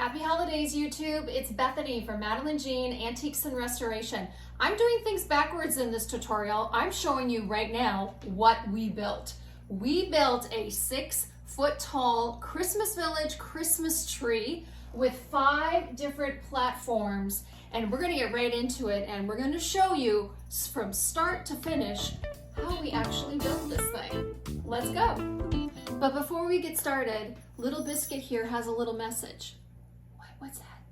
Happy holidays, YouTube. It's Bethany from Madeline Jean Antiques and Restoration. I'm doing things backwards in this tutorial. I'm showing you right now what we built. We built a 6-foot tall Christmas Village Christmas tree with 5 different platforms, and we're gonna get right into it, and we're gonna show you from start to finish how we actually built this thing. Let's go. But before we get started, Little Biscuit here has a little message. What's that?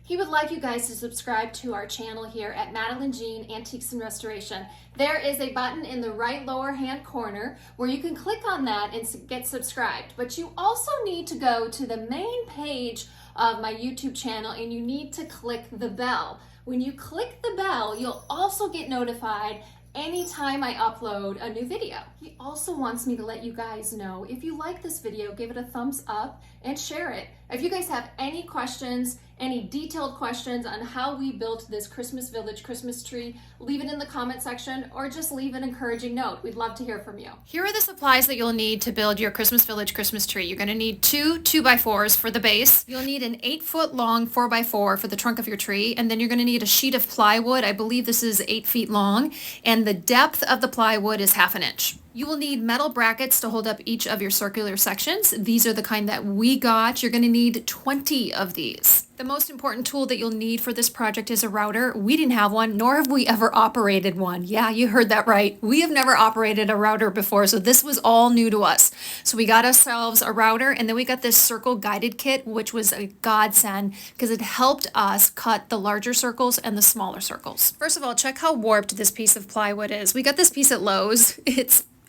He would like you guys to subscribe to our channel here at Madeline Jean Antiques and Restoration. There is a button in the right lower hand corner where you can click on that and get subscribed. But you also need to go to the main page of my YouTube channel and you need to click the bell. When you click the bell, you'll also get notified anytime I upload a new video. He also wants me to let you guys know, if you like this video, give it a thumbs up and share it. If you guys have any questions, any detailed questions on how we built this Christmas Village Christmas tree, leave it in the comment section or just leave an encouraging note. We'd love to hear from you. Here are the supplies that you'll need to build your Christmas Village Christmas tree. You're gonna need 2 2x4s for the base. You'll need an 8-foot long 4x4 for the trunk of your tree, and then you're gonna need a sheet of plywood. I believe this is 8 feet long, and the depth of the plywood is 1/2 inch. You will need metal brackets to hold up each of your circular sections. These are the kind that we got. You're going to need 20 of these. The most important tool that you'll need for this project is a router. We didn't have one, nor have we ever operated one. Yeah, you heard that right. We have never operated a router before, so this was all new to us. So we got ourselves a router, and then we got this circle guided kit, which was a godsend because it helped us cut the larger circles and the smaller circles. First of all, check how warped this piece of plywood is. We got this piece at Lowe's.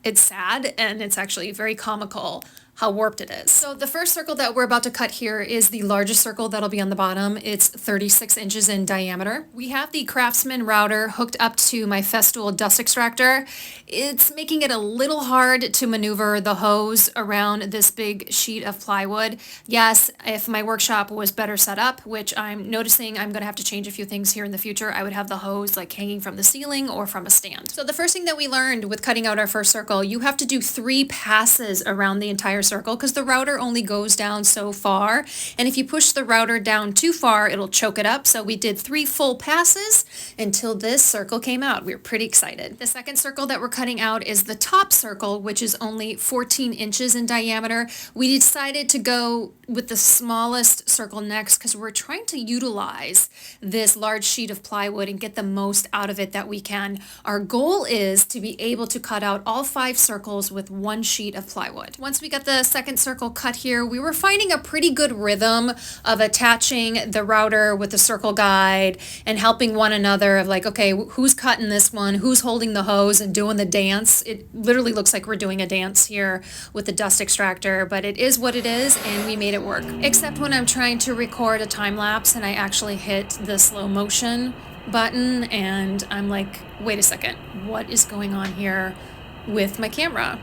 It's sad, and it's actually very comical how warped it is. So the first circle that we're about to cut here is the largest circle that'll be on the bottom. It's 36 inches in diameter. We have the Craftsman router hooked up to my Festool dust extractor. It's making it a little hard to maneuver the hose around this big sheet of plywood. Yes, if my workshop was better set up, which I'm noticing I'm gonna have to change a few things here in the future, I would have the hose like hanging from the ceiling or from a stand. So the first thing that we learned with cutting out our first circle, you have to do 3 passes around the entire circle because the router only goes down so far, and if you push the router down too far it'll choke it up. So we did 3 full passes until this circle came out. We were pretty excited. The second circle that we're cutting out is the top circle, which is only 14 inches in diameter. We decided to go with the smallest circle next because we're trying to utilize this large sheet of plywood and get the most out of it that we can. Our goal is to be able to cut out all 5 circles with 1 sheet of plywood. Once we got the second circle cut here, we were finding a pretty good rhythm of attaching the router with the circle guide and helping one another of like, okay, who's cutting this one, who's holding the hose and doing the dance. It literally looks like we're doing a dance here with the dust extractor, but it is what it is, and we made it work. Except when I'm trying to record a time lapse and I actually hit the slow motion button and I'm like, wait a second, what is going on here with my camera?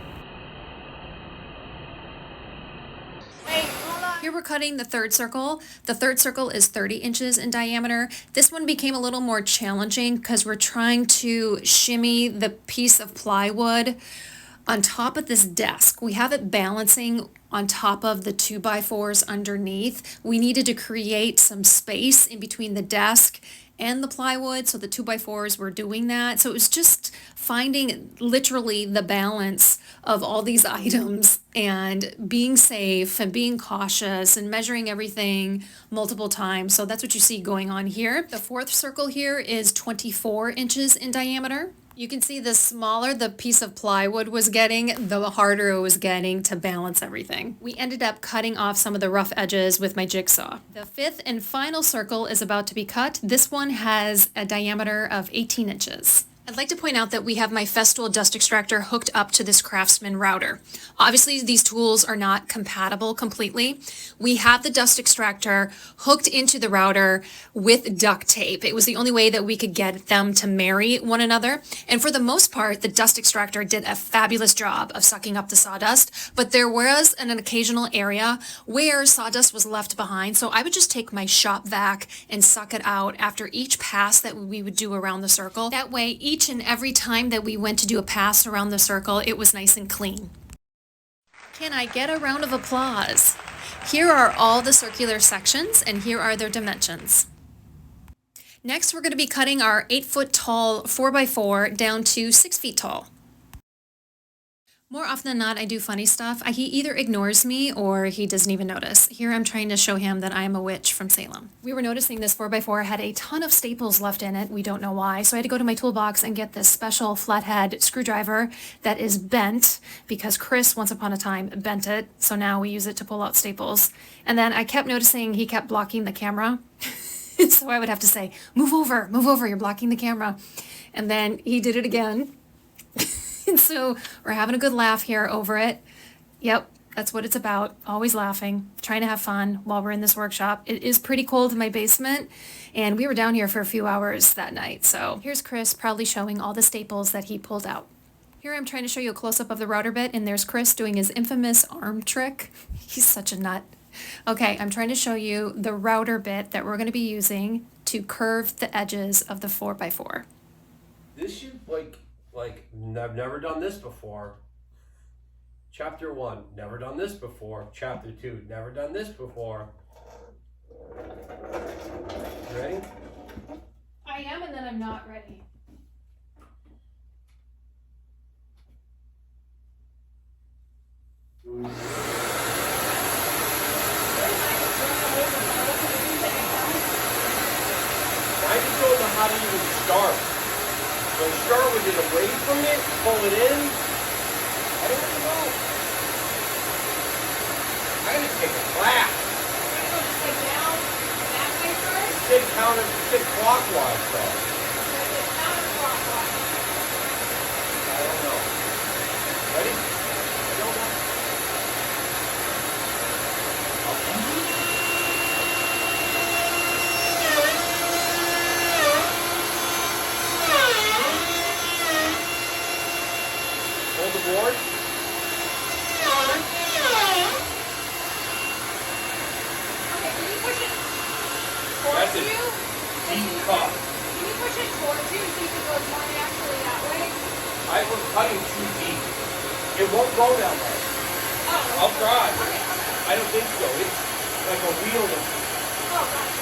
Here we're cutting the third circle. The third circle is 30 inches in diameter. This one became a little more challenging because we're trying to shimmy the piece of plywood on top of this desk. We have it balancing on top of the 2x4s underneath. We needed to create some space in between the desk and the plywood, so the 2x4s were doing that. So it was just finding literally the balance of all these items and being safe and being cautious and measuring everything multiple times. So that's what you see going on here. The fourth circle here is 24 inches in diameter. You can see the smaller the piece of plywood was getting, the harder it was getting to balance everything. We ended up cutting off some of the rough edges with my jigsaw. The 5th and final circle is about to be cut. This one has a diameter of 18 inches. I'd like to point out that we have my Festool dust extractor hooked up to this Craftsman router. Obviously, these tools are not compatible completely. We have the dust extractor hooked into the router with duct tape. It was the only way that we could get them to marry one another. And for the most part, the dust extractor did a fabulous job of sucking up the sawdust, but there was an occasional area where sawdust was left behind. So I would just take my shop vac and suck it out after each pass that we would do around the circle. That way, each and every time that we went to do a pass around the circle, it was nice and clean. Can I get a round of applause? Here are all the circular sections, and here are their dimensions. Next, we're going to be cutting our 8-foot tall 4x4 down to 6 feet tall. More often than not, I do funny stuff. He either ignores me or he doesn't even notice. Here I'm trying to show him that I am a witch from Salem. We were noticing this 4x4 had a ton of staples left in it. We don't know why. So I had to go to my toolbox and get this special flathead screwdriver that is bent because Chris once upon a time bent it. So now we use it to pull out staples. And then I kept noticing he kept blocking the camera. So I would have to say, move over, you're blocking the camera. And then he did it again. And so we're having a good laugh here over it. Yep, that's what it's about. Always laughing, trying to have fun while we're in this workshop. It is pretty cold in my basement, and we were down here for a few hours that night. So here's Chris proudly showing all the staples that he pulled out. Here I'm trying to show you a close-up of the router bit, and there's Chris doing his infamous arm trick. He's such a nut. Okay, I'm trying to show you the router bit that we're going to be using to curve the edges of the 4x4. This should I've never done this before. Chapter 1, never done this before. Chapter 2, never done this before. Ready? I am, and then I'm not ready. I just don't know how to even start. So start with it away from it, pull it in. I don't even know. I gotta take a class. You're gonna go just like down that way first? Sit clockwise though. Counterclockwise. I don't know. Ready? I don't know. Hold the board. Okay, can you push it towards That's a you? deep cut. Can you push it towards you so you can go more naturally that way? I was cutting too deep. It won't go that way. Oh. I'll try. Okay. I don't think so. It's like a wheel. Oh, gotcha.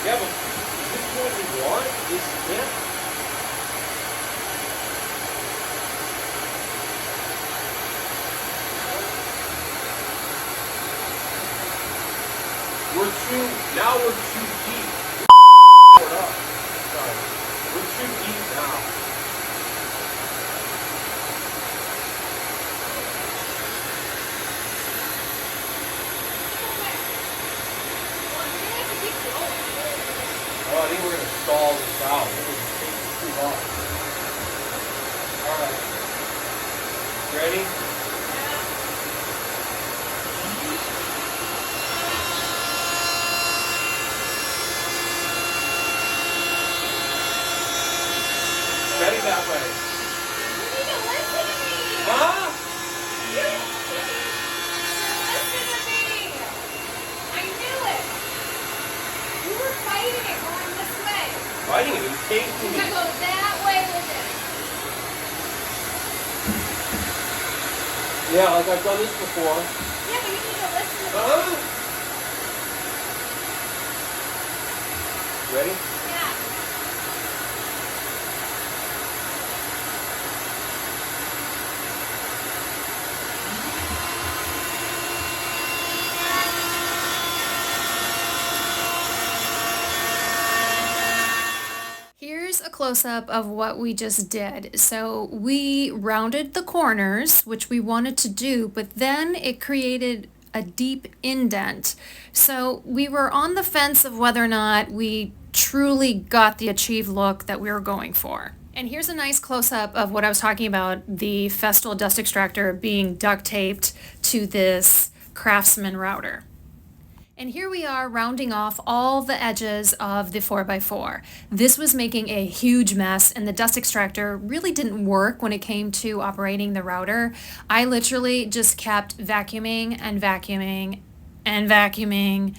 Yeah, but is this what we want? Is it? Now we're too deep. Sorry. We're too deep now. Oh, I think we're going to stall this out. We're going to take this too long. Alright. Ready? Ready that way. You need to listen to me. Huh? You listen to me. I knew it. You were fighting it going this way. Fighting it. It's taking You me. gotta go that way with it. Yeah, like I've done this before. Yeah, but you need to listen to me. Huh? Ready? Yeah. Here's a close-up of what we just did. So we rounded the corners, which we wanted to do, but then it created a deep indent. So we were on the fence of whether or not we truly got the achieved look that we were going for. And here's a nice close-up of what I was talking about, the Festool dust extractor being duct taped to this Craftsman router. And here we are rounding off all the edges of the 4x4. This was making a huge mess, and the dust extractor really didn't work when it came to operating the router. I literally just kept vacuuming and vacuuming and vacuuming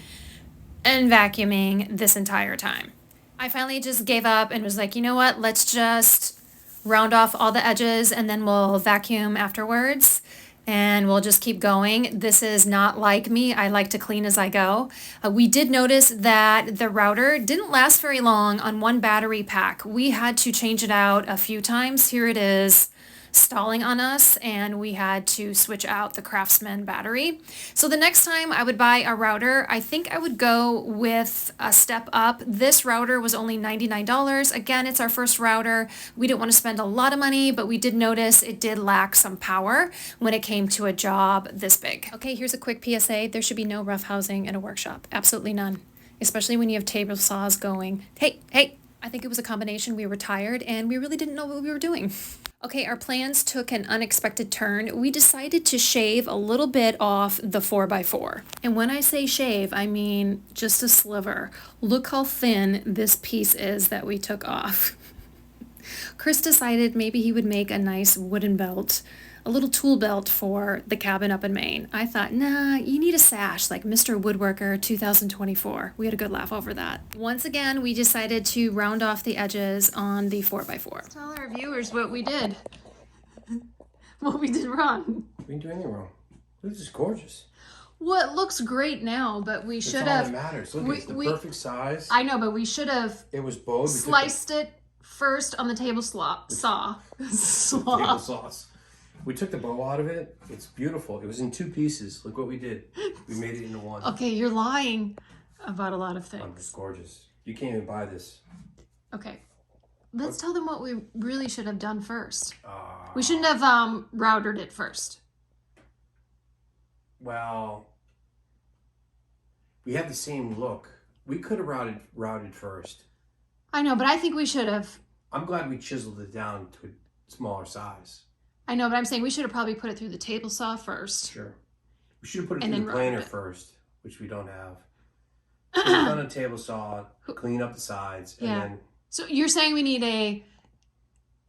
and vacuuming this entire time. I finally just gave up and was like, you know what, let's just round off all the edges and then we'll vacuum afterwards. And we'll just keep going. This is not like me. I like to clean as I go. We did notice that the router didn't last very long on one battery pack. We had to change it out a few times. Here it is stalling on us, and we had to switch out the Craftsman battery. So the next time I would buy a router, I think I would go with a step up. This router was only $99. Again, it's our first router. We didn't want to spend a lot of money, but we did notice it did lack some power when it came to a job this big. Okay, here's a quick PSA. There should be no rough housing in a workshop. Absolutely none. Especially when you have table saws going. Hey, I think it was a combination. We were tired and we really didn't know what we were doing. Okay, our plans took an unexpected turn. We decided to shave a little bit off the 4x4. And when I say shave, I mean just a sliver. Look how thin this piece is that we took off. Chris decided maybe he would make a nice wooden belt, a little tool belt for the cabin up in Maine. I thought, nah, you need a sash like Mr. Woodworker 2024. We had a good laugh over that. Once again, we decided to round off the edges on the 4x4. Tell our viewers what we did. What we did wrong. We didn't do anything wrong. This is gorgeous. Well, it looks great now, but we should have. That's all that matters. Look, it's the perfect size. I know, but we should have. It was bowed. Sliced it first on the table saw. Table saws. We took the bow out of it. It's beautiful. It was in two pieces. Look what we did. We made it into one. Okay, you're lying about a lot of things. It's gorgeous. You can't even buy this. Okay. Let's tell them what we really should have done first. We shouldn't have routed it first. Well, we have the same look. We could have routed first. I know, but I think we should have. I'm glad we chiseled it down to a smaller size. I know, but I'm saying we should have probably put it through the table saw first. Sure. We should have put it through the planer first, which we don't have. Put it on a table saw, clean up the sides, and then... So you're saying we need a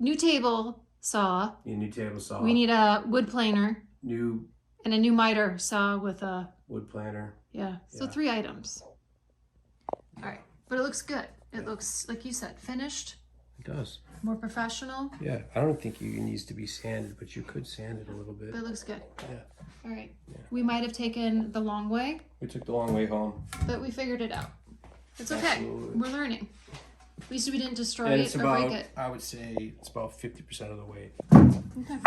new table saw. Need a new table saw. We need a wood planer. And a new miter saw with a... Wood planer. Yeah, so 3 items. All right, but it looks good. It looks, like you said, finished. It does. More professional. Yeah, I don't think it needs to be sanded, but you could sand it a little bit. But it looks good. Yeah. All right. Yeah. We might have taken the long way. We took the long way home. But we figured it out. It's okay. Absolutely. We're learning. At least we didn't destroy And it or break it. I would say it's about 50% of the weight. Okay.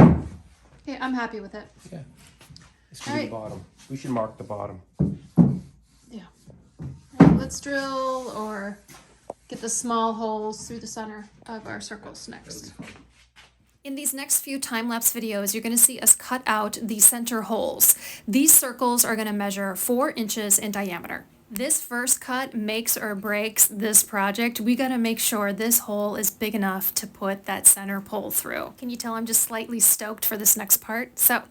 Okay, I'm happy with it. Yeah. Let's do the bottom. We should mark the bottom. Yeah. All right, let's drill or get the small holes through the center of our circles next. In these next few time-lapse videos, you're going to see us cut out the center holes. These circles are going to measure 4 inches in diameter. This first cut makes or breaks this project. We got to make sure this hole is big enough to put that center pole through. Can you tell I'm just slightly stoked for this next part? So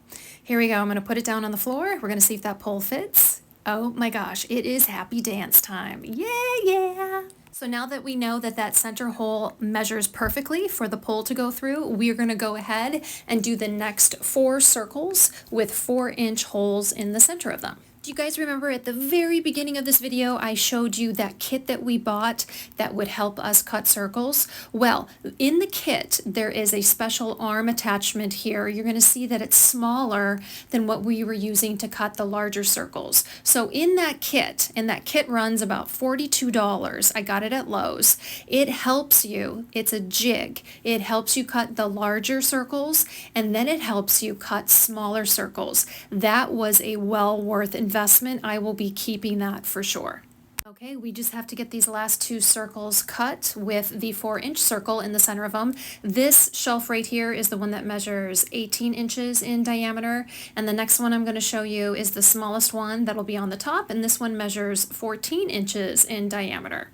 here we go. I'm going to put it down on the floor. We're going to see if that pole fits. Oh my gosh, it is happy dance time. Yeah. So now that we know that that center hole measures perfectly for the pole to go through, we're going to go ahead and do the next 4 circles with 4-inch holes in the center of them. Do you guys remember at the very beginning of this video, I showed you that kit that we bought that would help us cut circles? Well, in the kit, there is a special arm attachment here. You're going to see that it's smaller than what we were using to cut the larger circles. So in that kit, and that kit runs about $42. I got it at Lowe's. It helps you. It's a jig. It helps you cut the larger circles, and then it helps you cut smaller circles. That was a well worth investment. I will be keeping that for sure. Okay, we just have to get these last 2 circles cut with the 4-inch circle in the center of them. This shelf right here is the one that measures 18 inches in diameter, and the next one I'm going to show you is the smallest one that'll be on the top, and this one measures 14 inches in diameter.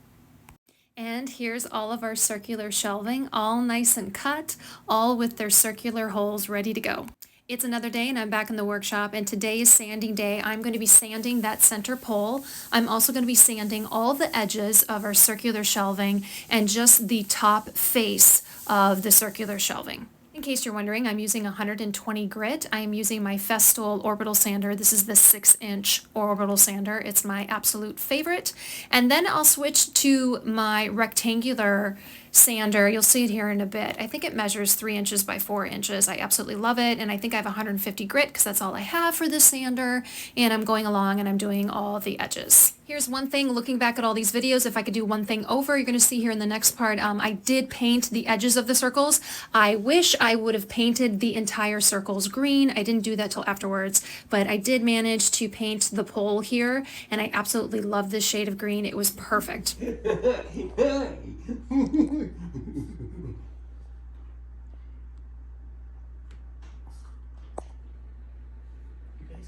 And here's all of our circular shelving, all nice and cut, all with their circular holes ready to go. It's another day and I'm back in the workshop, and today is sanding day. I'm going to be sanding that center pole. I'm also going to be sanding all the edges of our circular shelving and just the top face of the circular shelving. In case you're wondering, I'm using 120 grit. I am using my Festool orbital sander. This is the 6-inch orbital sander. It's my absolute favorite. And then I'll switch to my rectangular sander. You'll see it here in a bit. I think it measures 3 inches by 4 inches. I absolutely love it. And I think I have 150 grit because that's all I have for this sander. And I'm going along and I'm doing all the edges. Here's one thing, looking back at all these videos, if I could do one thing over, you're going to see here in the next part, I did paint the edges of the circles. I wish I would have painted the entire circles green. I didn't do that till afterwards, but I did manage to paint the pole here, and I absolutely love this shade of green. It was perfect. You guys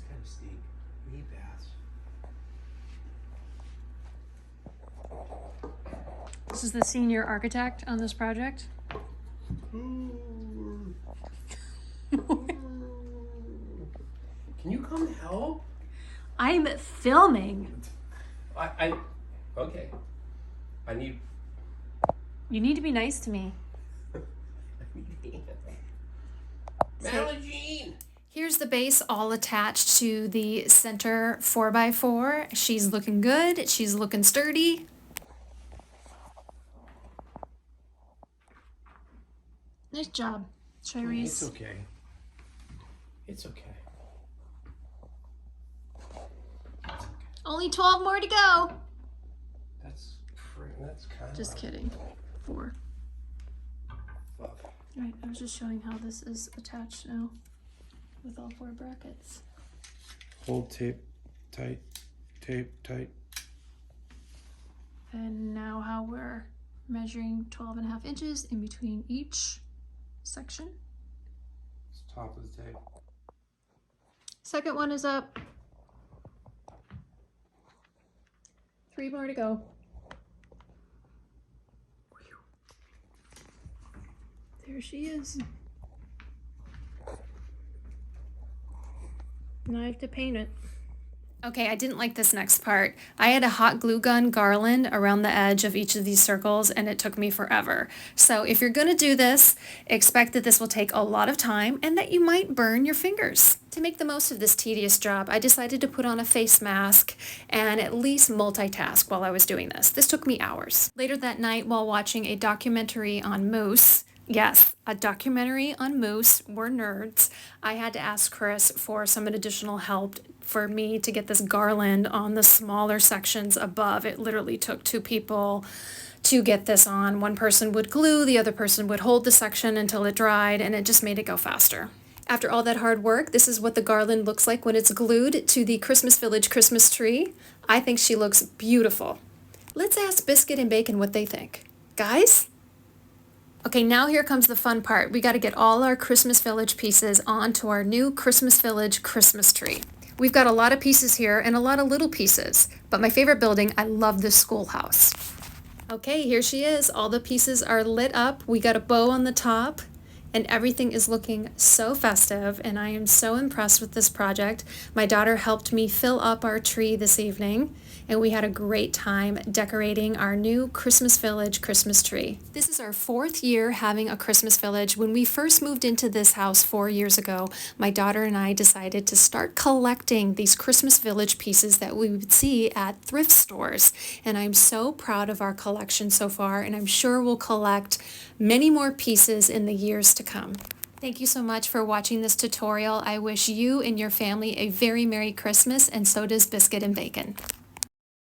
kind of stink. You need baths. This is the senior architect on this project. Can you come help? I'm filming. Okay. I need. You need to be nice to me. Madeline Jean. Here's the base all attached to the center 4x4. She's looking good. She's looking sturdy. Nice job, Tyrese. It's okay. It's okay. Only 12 more to go. That's kind of. Just kidding. 4. Fuck. Right, I was just showing how this is attached now with all 4 brackets. Hold tape tight. Tape tight. And now how we're measuring 12.5 inches in between each section. It's top of the tape. Second one is up. 3 more to go. There she is. Now I have to paint it. Okay, I didn't like this next part. I had a hot glue gun garland around the edge of each of these circles and it took me forever. So if you're gonna do this, expect that this will take a lot of time and that you might burn your fingers. To make the most of this tedious job, I decided to put on a face mask and at least multitask while I was doing this. This took me hours. Later that night, while watching a documentary on moose, yes, a documentary on moose, we're nerds, I had to ask Chris for some additional help for me to get this garland on the smaller sections above. It literally took 2 people to get this on. One person would glue, the other person would hold the section until it dried, and it just made it go faster. After all that hard work, this is what the garland looks like when it's glued to the Christmas Village Christmas tree. I think she looks beautiful. Let's ask Biscuit and Bacon what they think. Guys? Okay, now here comes the fun part. We got to get all our Christmas Village pieces onto our new Christmas Village Christmas tree. We've got a lot of pieces here and a lot of little pieces, but my favorite building, I love this schoolhouse. Okay, here she is. All the pieces are lit up. We got a bow on the top and everything is looking so festive, and I am so impressed with this project. My daughter helped me fill up our tree this evening, and we had a great time decorating our new Christmas Village Christmas tree. This is our 4th year having a Christmas Village. When we first moved into this house 4 years ago, my daughter and I decided to start collecting these Christmas Village pieces that we would see at thrift stores. And I'm so proud of our collection so far, and I'm sure we'll collect many more pieces in the years to come. Thank you so much for watching this tutorial. I wish you and your family a very Merry Christmas, and so does Biscuit and Bacon.